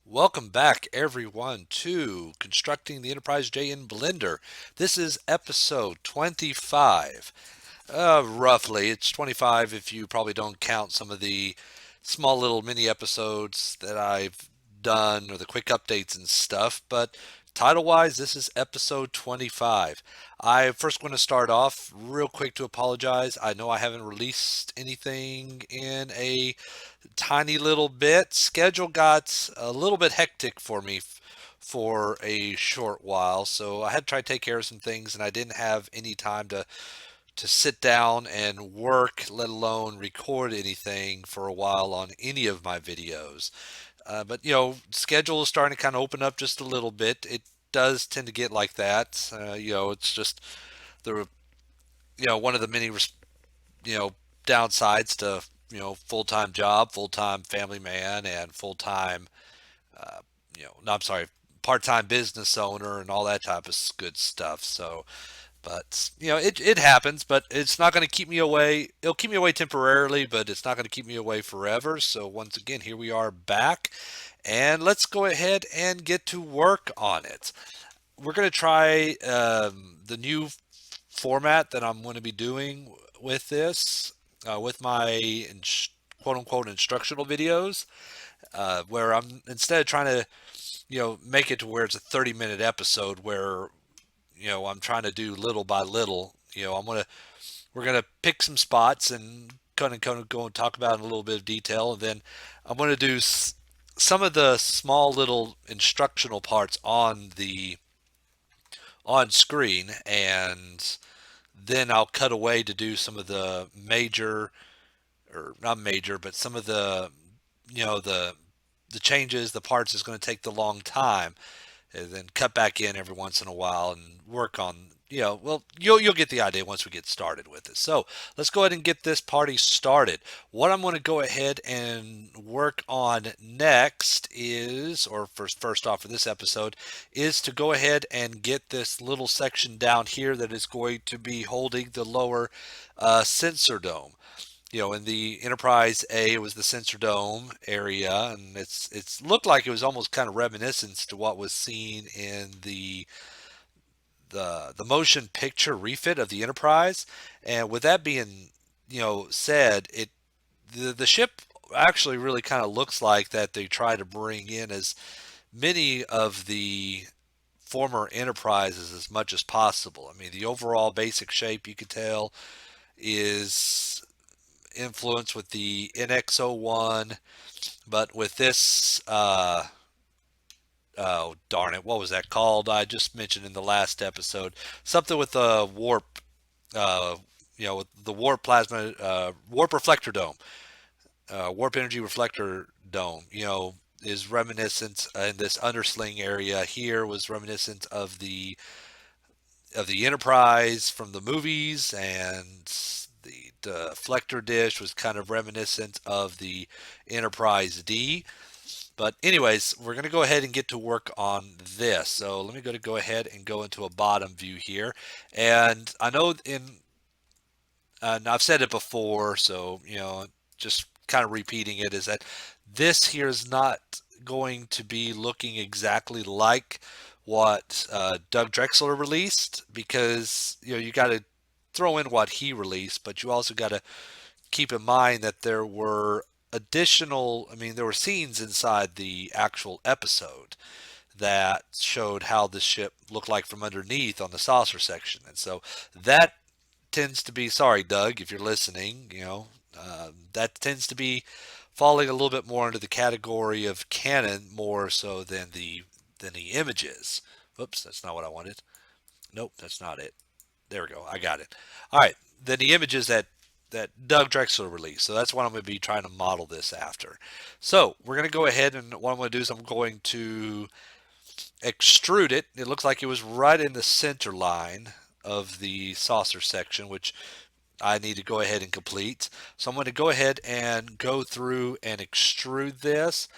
Welcome back, everyone, to Constructing the Enterprise J in Blender. This is episode 25. Roughly, it's 25 if you probably don't count some of the small little mini episodes that I've done or the quick updates and stuff. But title wise, this is episode 25. I first want to start off real quick to apologize. I know I haven't released anything in a tiny little bit. Schedule got a little bit hectic for me for a short while, so I had to try to take care of some things, and I didn't have any time to sit down and work, let alone record anything for a while on any of my videos. But schedule is starting to kind of open up just a little bit. It does tend to get like that. It's just the one of the many you know downsides to full-time job, full-time family man, and full-time no, I'm sorry, part-time business owner and all that type of good stuff. So but it happens, but it's not going to keep me away. It'll keep me away temporarily, but it's not going to keep me away forever. So once again, here we are back, and let's go ahead and get to work on it. We're going to try the new format that I'm going to be doing with this, with my quote unquote instructional videos, where I'm instead of trying to make it to where it's a 30-minute episode where I'm trying to do little by little. We're gonna pick some spots and kind of go and talk about it in a little bit of detail, and then I'm gonna do some of the small little instructional parts on screen, and then I'll cut away to do some of the major, or not major, but some of the the changes, the parts is going to take the long time, and then cut back in every once in a while and work on well, you'll get the idea once we get started with it. So let's go ahead and get this party started. What I'm going to go ahead and work on next is, or first off for this episode, is to go ahead and get this little section down here that is going to be holding the lower sensor dome. In the Enterprise A, it was the sensor dome area, and it's looked like it was almost kind of reminiscent to what was seen in the motion picture refit of the Enterprise. And with that being said, the ship actually really kind of looks like that they try to bring in as many of the former Enterprises as much as possible. I mean, the overall basic shape you could tell is influence with the NX-01, but with this, oh darn it, what was that called? I just mentioned in the last episode something with the warp, uh, the warp plasma, warp reflector dome, warp energy reflector dome. Is reminiscent in this undersling area here was reminiscent of the Enterprise from the movies, and the deflector dish was kind of reminiscent of the Enterprise D. But anyways, we're going to go ahead and get to work on this. So let me go ahead and go into a bottom view here. And I know and I've said it before, so just kind of repeating it, is that this here is not going to be looking exactly like what Doug Drexler released, because you got to throw in what he released, but you also got to keep in mind that there were additional, I mean, there were scenes inside the actual episode that showed how the ship looked like from underneath on the saucer section. And so that tends to be, sorry, Doug, if you're listening, that tends to be falling a little bit more into the category of canon more so than the images. Whoops, that's not what I wanted. Nope, that's not it. There we go. I got it. All right. Then the images that Doug Drexler released. So that's what I'm going to be trying to model this after. So we're going to go ahead, and what I'm going to do is I'm going to extrude it. It looks like it was right in the center line of the saucer section, which I need to go ahead and complete. So I'm going to go ahead and go through and extrude this,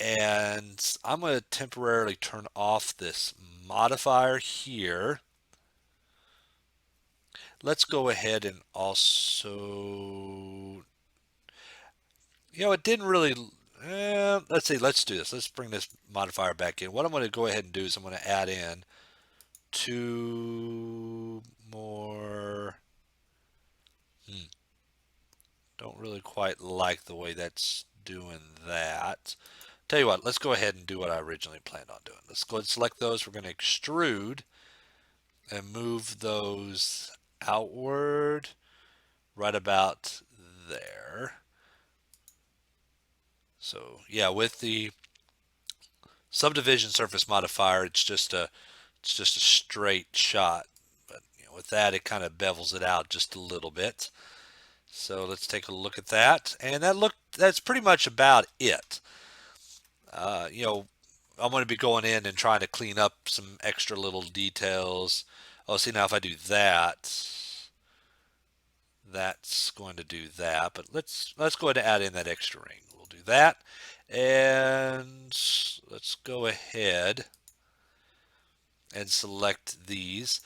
and I'm going to temporarily turn off this modifier here. Let's go ahead and also, it didn't really, Let's see. Let's do this. Let's bring this modifier back in. What I'm going to go ahead and do is I'm going to add in two more. Don't really quite like the way that's doing that. Tell you what, let's go ahead and do what I originally planned on doing. Let's go ahead and select those. We're going to extrude and move those outward right about there. So yeah, with the subdivision surface modifier, it's just a straight shot. But with that, it kind of bevels it out just a little bit. So let's take a look at that, and that's pretty much about it. You know, I'm going to be going in and trying to clean up some extra little details. Oh, see now if I do that, that's going to do that. But let's go ahead and add in that extra ring. We'll do that, and let's go ahead and select these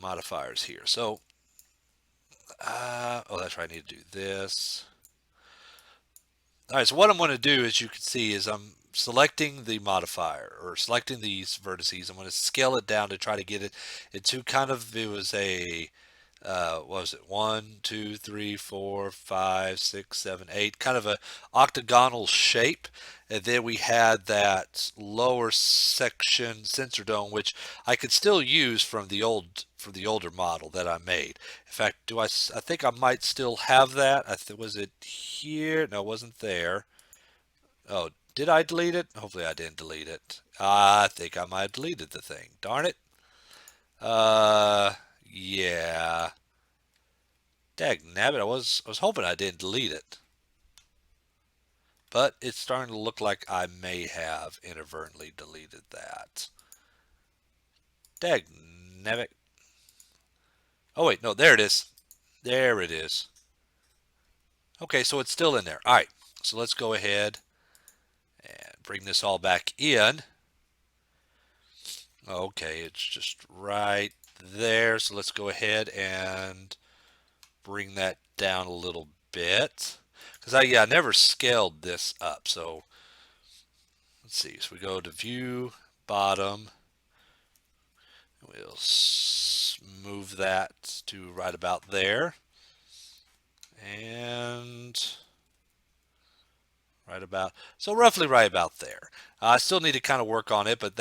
modifiers here. So, oh, that's right. I need to do this. All right, so what I'm going to do, as you can see, is I'm selecting the modifier or selecting these vertices. I'm going to scale it down to try to get it into kind of, it was a, what was it, 1, 2, 3, 4, 5, 6, 7, 8, kind of a octagonal shape. And then we had that lower section sensor dome, which I could still use from the older model that I made. In fact, I think I might still have that. Was it here? No, it wasn't there. Oh, did I delete it? Hopefully I didn't delete it. I think I might have deleted the thing. Darn it. Yeah. Dagnabbit, I was hoping I didn't delete it. But it's starting to look like I may have inadvertently deleted that. Dagnabbit. Oh wait, no, there it is. There it is. Okay, so it's still in there. All right, so let's go ahead and bring this all back in. Okay, it's just right there. So let's go ahead and bring that down a little bit. Because I never scaled this up. So let's see. So we go to view, bottom. We'll move that to right about there. And so roughly right about there. I still need to kind of work on it, but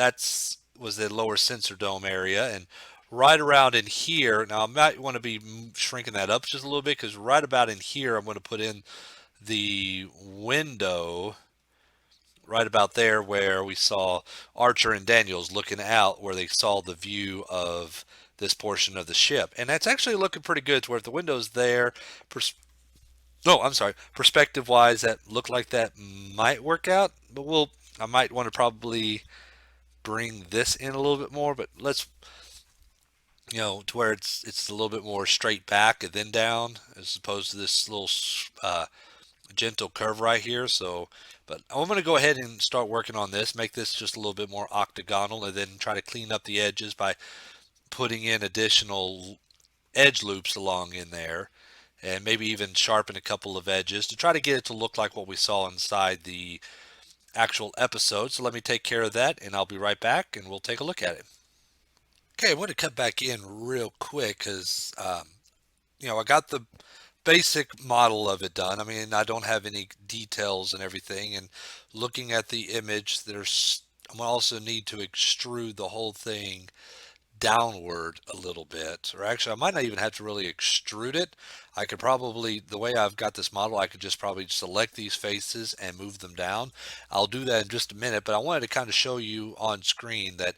was the lower sensor dome area. And right around in here, now I might want to be shrinking that up just a little bit because right about in here, I'm going to put in the window right about there where we saw Archer and Daniels looking out where they saw the view of this portion of the ship. And that's actually looking pretty good to where if the window's there, no, I'm sorry, perspective wise, that looked like that might work out, but I might want to probably bring this in a little bit more, but let's, to where it's a little bit more straight back and then down as opposed to this little gentle curve right here. So, but I'm going to go ahead and start working on this, make this just a little bit more octagonal, and then try to clean up the edges by putting in additional edge loops along in there, and maybe even sharpen a couple of edges to try to get it to look like what we saw inside the actual episode. So let me take care of that, and I'll be right back, and we'll take a look at it. Okay, I want to cut back in real quick because, I got the basic model of it done. I mean, I don't have any details and everything. And looking at the image, I'm also need to extrude the whole thing downward a little bit. Or actually, I might not even have to really extrude it. I could probably, the way I've got this model, I could just probably select these faces and move them down. I'll do that in just a minute, but I wanted to kind of show you on screen that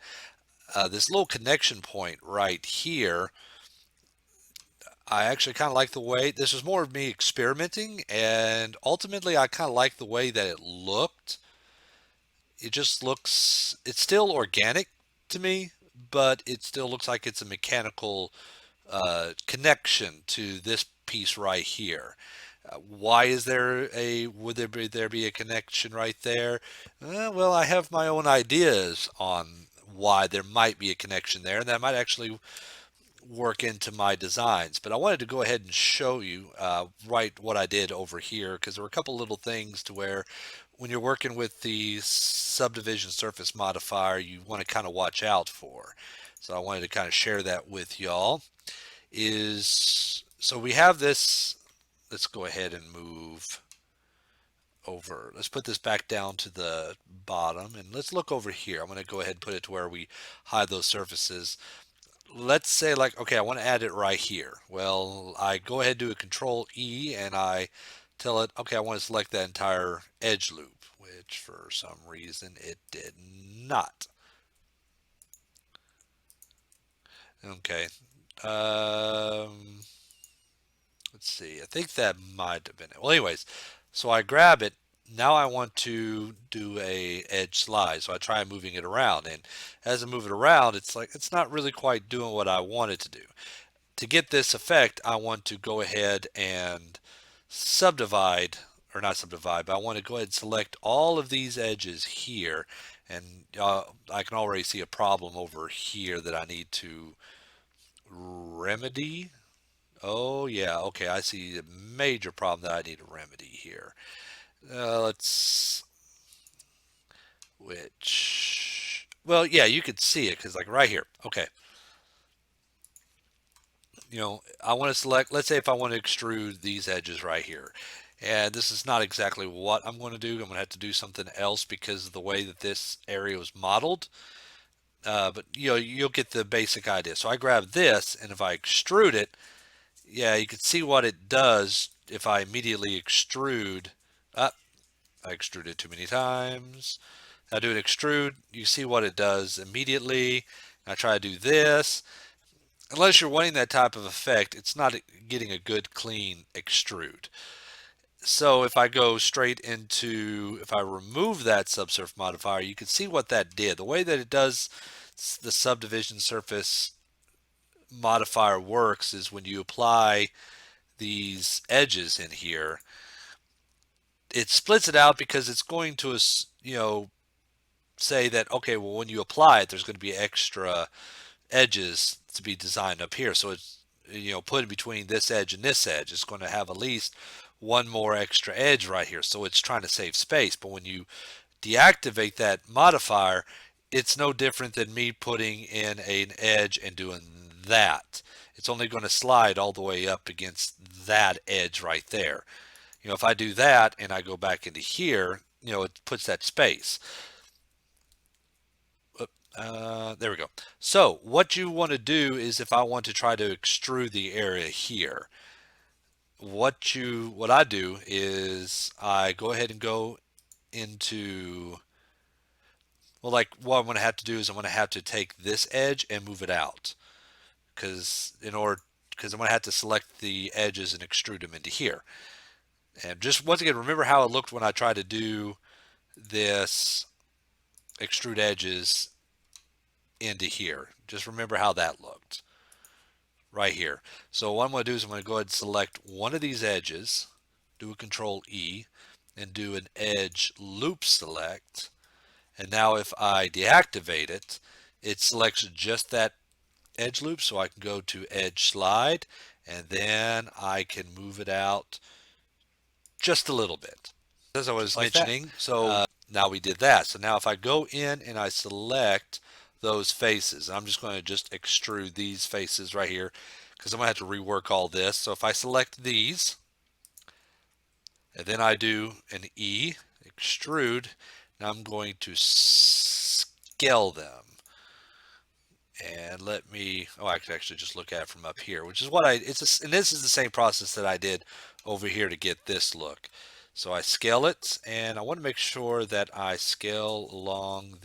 this little connection point right here, I actually kind of like the way, this is more of me experimenting, and ultimately I kind of like the way that it looked. It just looks, it's still organic to me, but it still looks like it's a mechanical connection to this piece right here. Why is would there be a connection right there? Well, I have my own ideas on why there might be a connection there, and that might actually work into my designs. But I wanted to go ahead and show you right what I did over here, because there were a couple little things to where when you're working with the subdivision surface modifier, you want to kind of watch out for. So I wanted to kind of share that with y'all. So we have this. Let's go ahead and move over. Let's put this back down to the bottom, and let's look over here. I'm going to go ahead and put it to where we hide those surfaces. Let's say, like, okay, I want to add it right here. Well, I go ahead and do a Control E, and I tell it, okay, I want to select that entire edge loop, which for some reason it did not. Okay. Let's see. I think that might have been it. Well, anyways, so I grab it. Now I want to do a edge slide. So I try moving it around, and as I move it around, it's like it's not really quite doing what I want it to do. To get this effect, I want to go ahead and subdivide, or not subdivide, but I want to go ahead and select all of these edges here. And I can already see a problem over here that I need to remedy. Oh yeah, okay, I see a major problem that I need to remedy here. Let's, well, yeah, you could see it because like right here. Okay, I want to select, let's say if I want to extrude these edges right here. And this is not exactly what I'm going to do. I'm going to have to do something else because of the way that this area was modeled. But you'll get the basic idea. So I grab this, and if I extrude it, yeah, you can see what it does if I immediately extrude. I extruded too many times. I do an extrude, you see what it does immediately. I try to do this. Unless you're wanting that type of effect, it's not getting a good clean extrude. So if I go straight into, if I remove that subsurface modifier, you can see what that did. The way that it does the subdivision surface modifier works is when you apply these edges in here, it splits it out because it's going to, say that, okay, well, when you apply it, there's going to be extra edges to be designed up here. So it's, put in between this edge and this edge, it's going to have at least one more extra edge right here. So it's trying to save space. But when you deactivate that modifier, it's no different than me putting in an edge and doing that. It's only going to slide all the way up against that edge right there. If I do that and I go back into here, it puts that space. There we go. So what you want to do is, if I want to try to extrude the area here, what I do is I go ahead and go into, well, like what I'm going to have to do is I'm going to have to take this edge and move it out, because I'm going to have to select the edges and extrude them into here. And just once again, remember how it looked when I tried to do this extrude edges into here. Just remember how that looked right here. So what I'm going to do is I'm going to go ahead and select one of these edges, do a Control E, and do an edge loop select. And now if I deactivate it, it selects just that edge loop, so I can go to edge slide, and then I can move it out just a little bit. As I was like mentioning, so now we did that. So now if I go in and I select those faces, I'm just going to just extrude these faces right here, because I'm going to have to rework all this. So if I select these, and then I do an E, extrude, now I'm going to scale them. And let me, I could actually just look at it from up here, which is what and this is the same process that I did over here to get this look. So I scale it, and I want to make sure that I scale along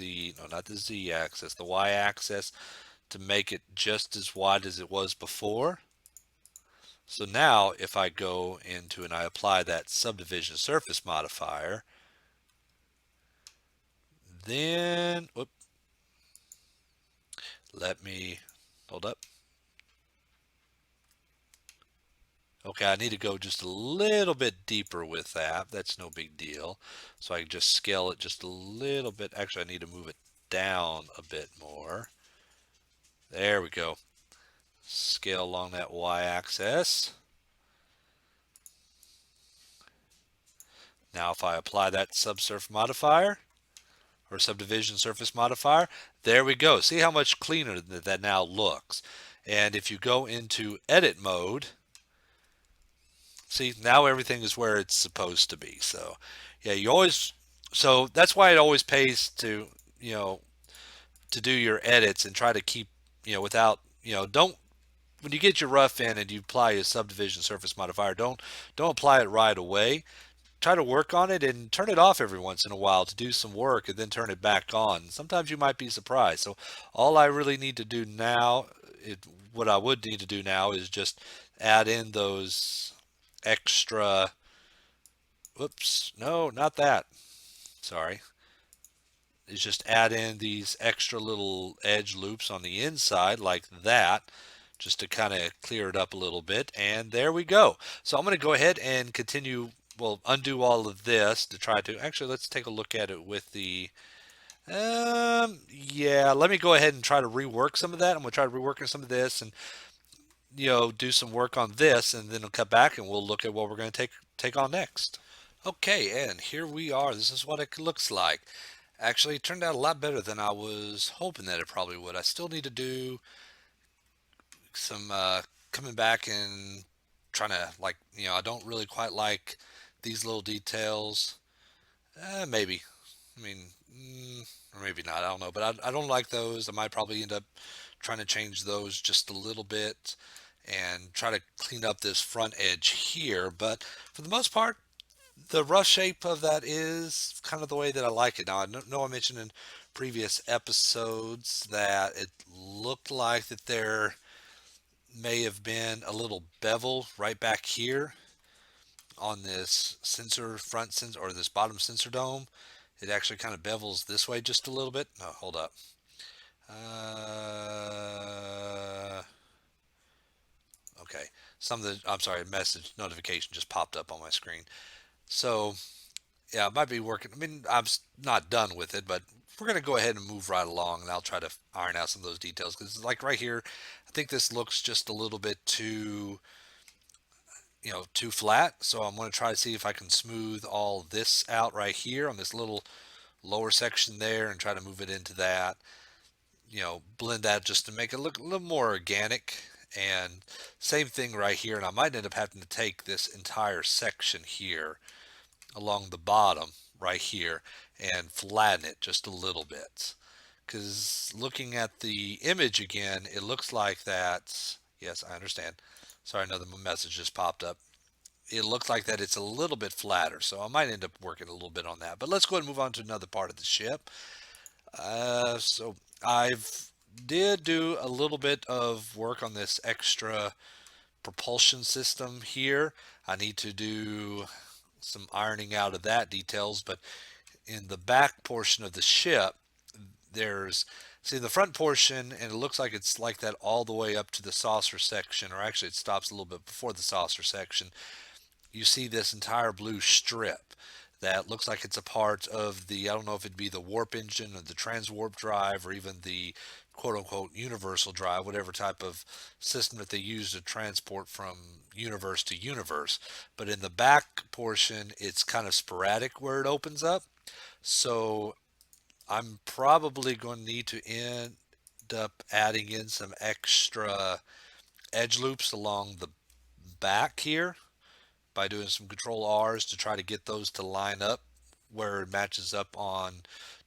not the Z axis, the Y axis, to make it just as wide as it was before. So now if I go into and I apply that subdivision surface modifier, then, let me, hold up. Okay, I need to go just a little bit deeper with that. That's no big deal. So I can just scale it just a little bit. Actually, I need to move it down a bit more. There we go. Scale along that y-axis. Now if I apply that subsurface modifier, or subdivision surface modifier, there we go. See how much cleaner that now looks. And if you go into edit mode, see, now everything is where it's supposed to be. So yeah, you always, so that's why it always pays to, you know, to do your edits and try to keep, without, don't, when you get your rough in and you apply a subdivision surface modifier, don't apply it right away. Try to work on it and turn it off every once in a while to do some work and then turn it back on. Sometimes you might be surprised. So all I really need to do now, what I would need to do now is just add in those extra, whoops, no, not that. Sorry. Is just add in these extra little edge loops on the inside like that, just to kind of clear it up a little bit. And there we go. So I'm going to go ahead and continue, well, undo all of this to try to, actually, let's take a look at it with the, yeah, let me go ahead and try to rework some of that. I'm going to try to rework some of this and, do some work on this, and then we'll cut back and we'll look at what we're going to take on next. Okay, and here we are. This is what it looks like. Actually, it turned out a lot better than I was hoping that it probably would. I still need to do some coming back and trying to, like, I don't really quite like these little details. Maybe. I mean, or maybe not. I don't know. But I don't like those. I might probably end up trying to change those just a little bit and try to clean up this front edge here. But for the most part, the rough shape of that is kind of the way that I like it. Now, I know I mentioned in previous episodes that it looked like that there may have been a little bevel right back here on this sensor front sensor, or this bottom sensor dome. It actually kind of bevels this way just a little bit. No, hold up. Okay. I'm sorry, a message notification just popped up on my screen. So yeah, it might be working. I mean, not done with it, but we're going to go ahead and move right along, and I'll try to iron out some of those details, because like right here, I think this looks just a little bit too, too flat. So I'm going to try to see if I can smooth all this out right here on this little lower section there and try to move it into that, blend that just to make it look a little more organic. And same thing right here. And I might end up having to take this entire section here along the bottom right here and flatten it just a little bit, because looking at the image again, it looks like that. Yes, I understand. Sorry, another message just popped up. It looks like that it's a little bit flatter, so I might end up working a little bit on that. But let's go ahead and move on to another part of the ship. So I've did do a little bit of work on this extra propulsion system here. I need to do some ironing out of that details, but in the back portion of the ship, there's, see, the front portion, and it looks like it's like that all the way up to the saucer section, or actually it stops a little bit before the saucer section. You see this entire blue strip that looks like it's a part of the, I don't know if it'd be the warp engine or the transwarp drive or even the quote unquote universal drive, whatever type of system that they use to transport from universe to universe. But in the back portion, it's kind of sporadic where it opens up. So I'm probably going to need to end up adding in some extra edge loops along the back here by doing some control R's to try to get those to line up where it matches up on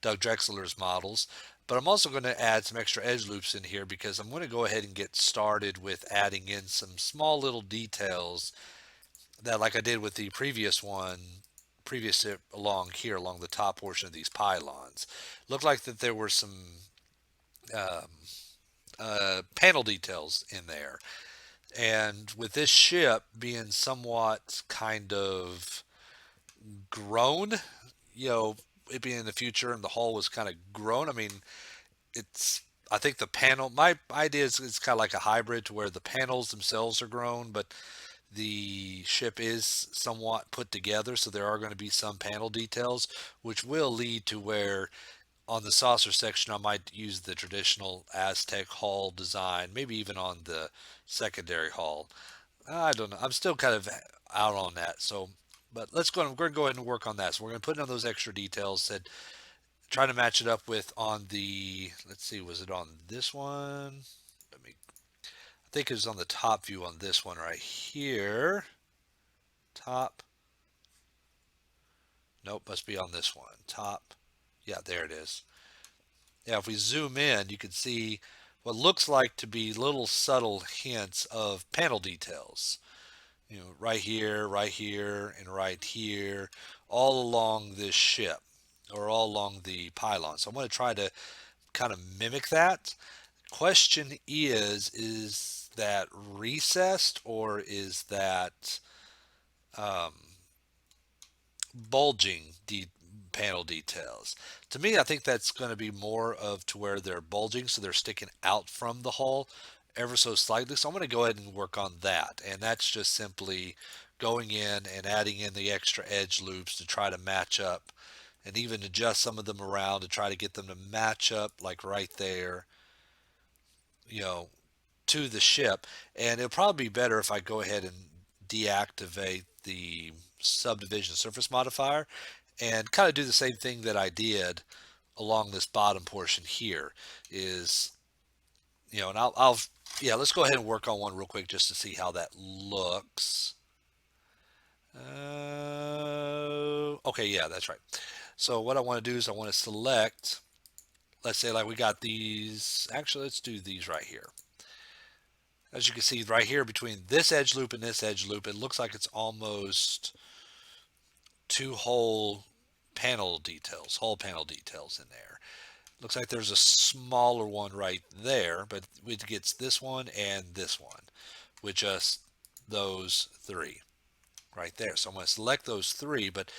Doug Drexler's models. But I'm also going to add some extra edge loops in here, because I'm going to go ahead and get started with adding in some small little details that, like I did with the previous one, previous along here, along the top portion of these pylons. Looked like that there were some um, panel details in there. And with this ship being somewhat kind of grown, it being in the future and the hull was kind of grown. I mean, it's, I think the panel, my idea is it's kind of like a hybrid to where the panels themselves are grown, but the ship is somewhat put together. So there are going to be some panel details, which will lead to where On the saucer section, I might use the traditional Aztec hull design, maybe even on the secondary hull. I don't know. I'm still kind of out on that. So, but we're going to go ahead and work on that. So we're going to put in those extra details that trying to match it up with on the, let's see, was it on this one? Let me, I think it was on the top view on this one right here. Top. Nope, must be on this one. Top. Yeah, there it is. Yeah, if we zoom in, you can see what looks like to be little subtle hints of panel details. Right here, and right here, all along this ship or all along the pylon. So I'm going to try to kind of mimic that. Question is that recessed or is that um, bulging panel details? To me, I think that's going to be more of to where they're bulging, so they're sticking out from the hull ever so slightly. So I'm going to go ahead and work on that, and that's just simply going in and adding in the extra edge loops to try to match up and even adjust some of them around to try to get them to match up like right there, you know, to the ship. And it'll probably be better if I go ahead and deactivate the subdivision surface modifier and kind of do the same thing that I did along this bottom portion here is, and yeah, let's go ahead and work on one real quick just to see how that looks. Okay, yeah, that's right. So what I want to do is I want to select, let's say like we got these, actually let's do these right here. As you can see right here between this edge loop and this edge loop, it looks like it's almost two whole panel details in there. Looks like there's a smaller one right there, but it gets this one and this one with just those three right there. So I'm going to select those three, but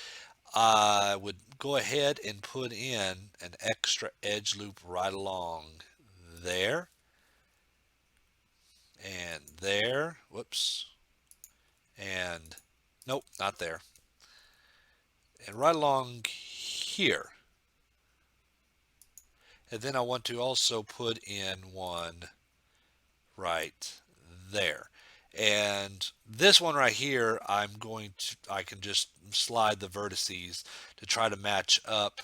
I would go ahead and put in an extra edge loop right along there and there. Whoops. And nope, not there. And right along here. And then I want to also put in one right there. And this one right here, I can just slide the vertices to try to match up.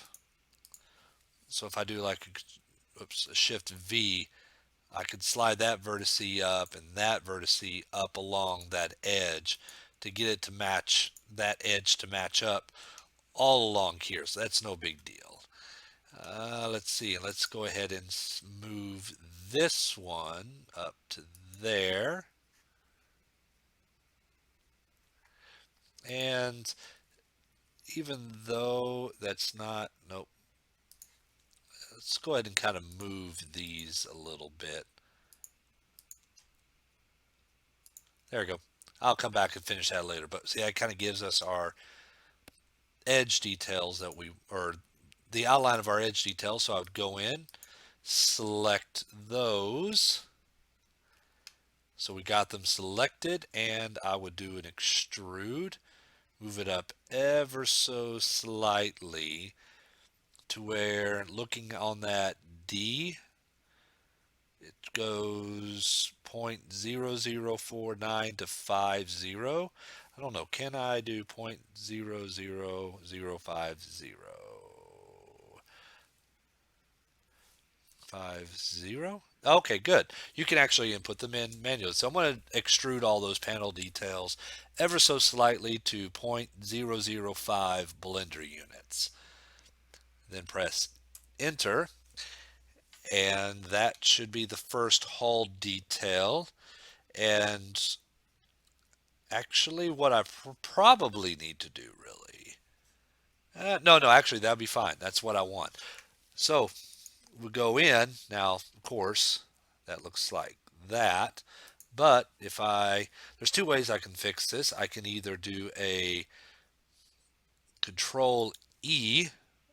So if I do like a shift V, I could slide that vertice up and that vertice up along that edge to get it to match that edge to match up all along here. So that's no big deal. Let's see. Let's go ahead and move this one up to there. And even though that's not, nope. Let's go ahead and kind of move these a little bit. There we go. I'll come back and finish that later. But see, that kind of gives us our edge details or the outline of our edge details. So I would go in, select those. So we got them selected, and I would do an extrude, move it up ever so slightly to where looking on that D, it goes 0.0049 to 50. I don't know. Can I do 0.00050? 50? Okay, good. You can actually input them in manually. So I'm going to extrude all those panel details ever so slightly to 0.005 blender units. Then press enter, and that should be the first hull detail. And actually, what I probably need to do really, no, actually that'd be fine. That's what I want. So we go in now. Of course, that looks like that. But there's two ways I can fix this. I can either do a Control E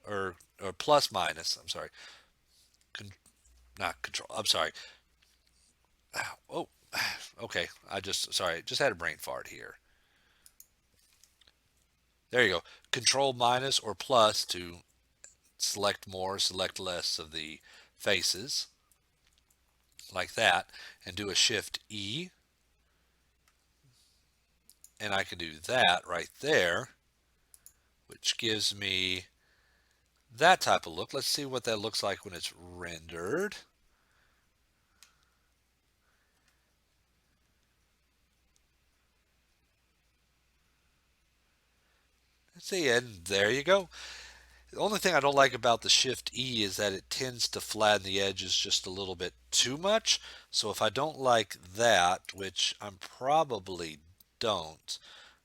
or plus minus. I'm sorry, not control. I'm sorry. Oh, okay. Just had a brain fart here. There you go. Control minus or plus to select more, select less of the faces, like that, and do a Shift E, and I can do that right there, which gives me that type of look. Let's see what that looks like when it's rendered. Let's see, and there you go. The only thing I don't like about the Shift E is that it tends to flatten the edges just a little bit too much. So if I don't like that, which I'm probably don't,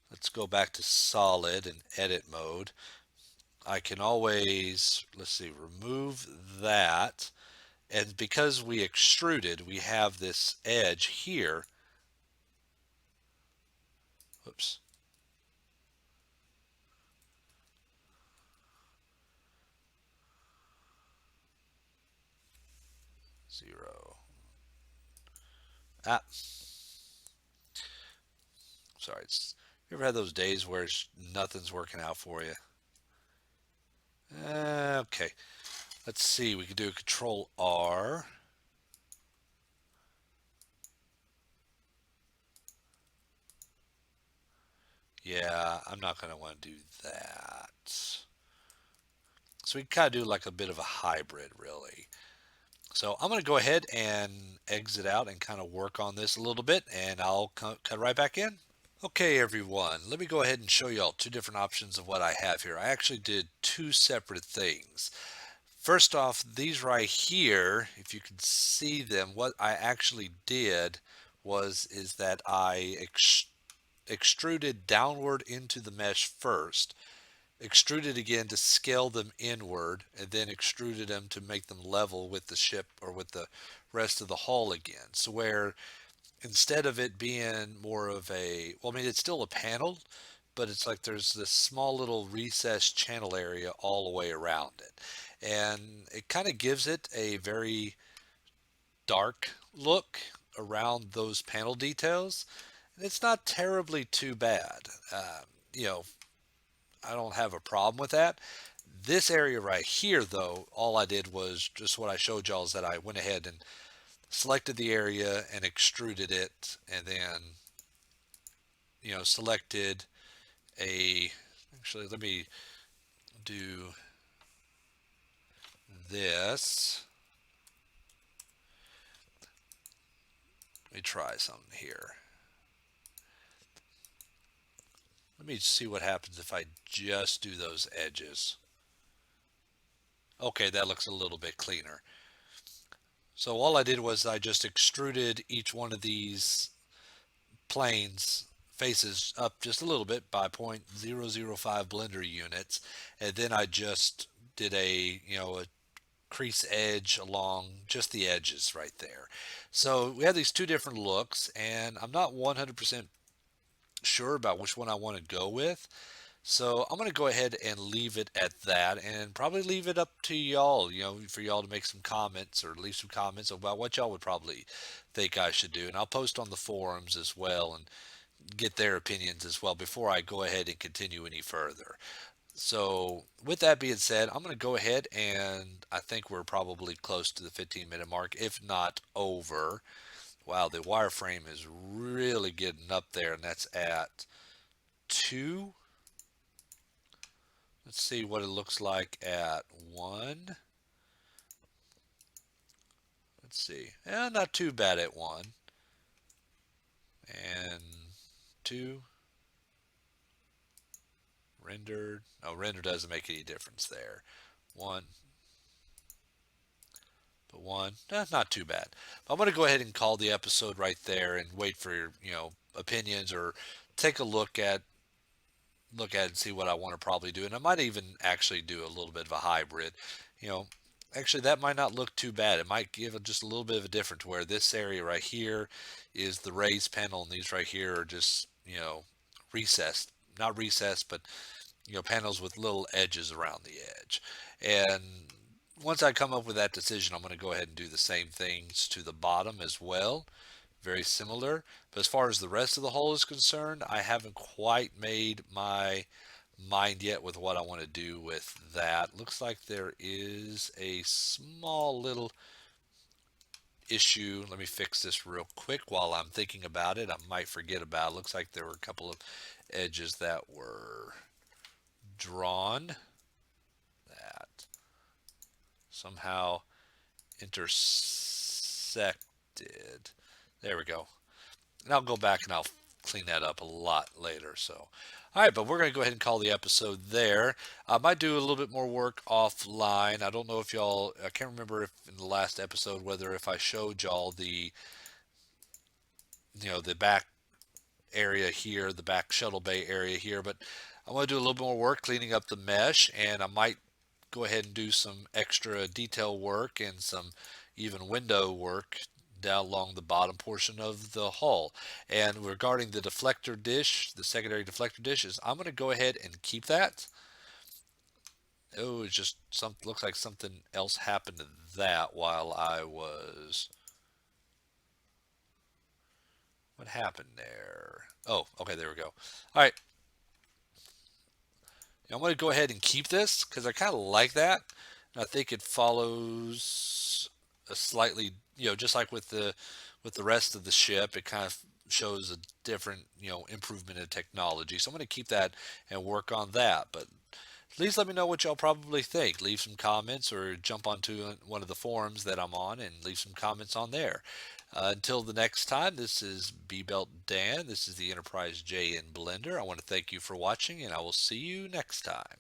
let's go back to solid and edit mode. I can always, let's see, remove that. And because we extruded, we have this edge here. Whoops. 0. Ah, sorry. You ever had those days where nothing's working out for you? Okay. Let's see. We can do a Control R. Yeah, I'm not going to want to do that. So we kind of do like a bit of a hybrid, really. So I'm going to go ahead and exit out and kind of work on this a little bit, and I'll cut right back in. Okay, everyone, let me go ahead and show you all two different options of what I have here. I actually did two separate things. First off, these right here, if you can see them, what I actually did is that I extruded downward into the mesh first, extruded again to scale them inward, and then extruded them to make them level with the ship or with the rest of the hull again. So where instead of it being more of a, well, I mean, it's still a panel, but it's like there's this small little recessed channel area all the way around it. And it kind of gives it a very dark look around those panel details. And it's not terribly too bad. You know, I don't have a problem with that. This area right here, though, all I did was just what I showed y'all is that I went ahead and selected the area and extruded it, and then, selected a, actually, let me do this. Let me try something here. Let me see what happens if I just do those edges. Okay, that looks a little bit cleaner. So all I did was I just extruded each one of these planes faces up just a little bit by 0.005 blender units, and then I just did a crease edge along just the edges right there. So we have these two different looks, and I'm not 100% sure about which one I want to go with. So I'm going to go ahead and leave it at that, and probably leave it up to y'all, for y'all to make some comments or leave some comments about what y'all would probably think I should do. And I'll post on the forums as well and get their opinions as well before I go ahead and continue any further. So with that being said, I'm going to go ahead, and I think we're probably close to the 15-minute mark, if not over. Wow, the wireframe is really getting up there, and that's at 2. Let's see what it looks like at 1. Let's see. Not too bad at 1. And 2. Rendered. No, render doesn't make any difference there. 1. But 1. Not too bad. I'm going to go ahead and call the episode right there and wait for your, opinions, or take a look at it and see what I want to probably do. And I might even actually do a little bit of a hybrid. You know, Actually, that might not look too bad. It might give it just a little bit of a difference, where this area right here is the raised panel, and these right here are just, recessed. Not recessed, but, panels with little edges around the edge. And once I come up with that decision, I'm going to go ahead and do the same things to the bottom as well. Very similar. But as far as the rest of the hull is concerned, I haven't quite made my mind yet with what I want to do with that. Looks like there is a small little issue. Let me fix this real quick while I'm thinking about it. I might forget about it. Looks like there were a couple of edges that were drawn that somehow intersected. There we go. And I'll go back and I'll clean that up a lot later. So, all right, but we're going to go ahead and call the episode there. I might do a little bit more work offline. I don't know if y'all, I can't remember if in the last episode whether if I showed y'all the, the back area here, the back shuttle bay area here, but I want to do a little bit more work cleaning up the mesh, and I might go ahead and do some extra detail work and some even window work down along the bottom portion of the hull. And regarding the deflector dish, the secondary deflector dishes, I'm going to go ahead and keep that. Oh, it's just some looks like something else happened to that while I was. What happened there? Oh, okay, there we go. All right, I'm going to go ahead and keep this because I kind of like that. And I think it follows a slightly, just like with the rest of the ship, it kind of shows a different, improvement in technology. So I'm going to keep that and work on that. But please let me know what y'all probably think. Leave some comments or jump onto one of the forums that I'm on and leave some comments on there. Until the next time, this is B Belt Dan. This is the Enterprise J in Blender. I want to thank you for watching, and I will see you next time.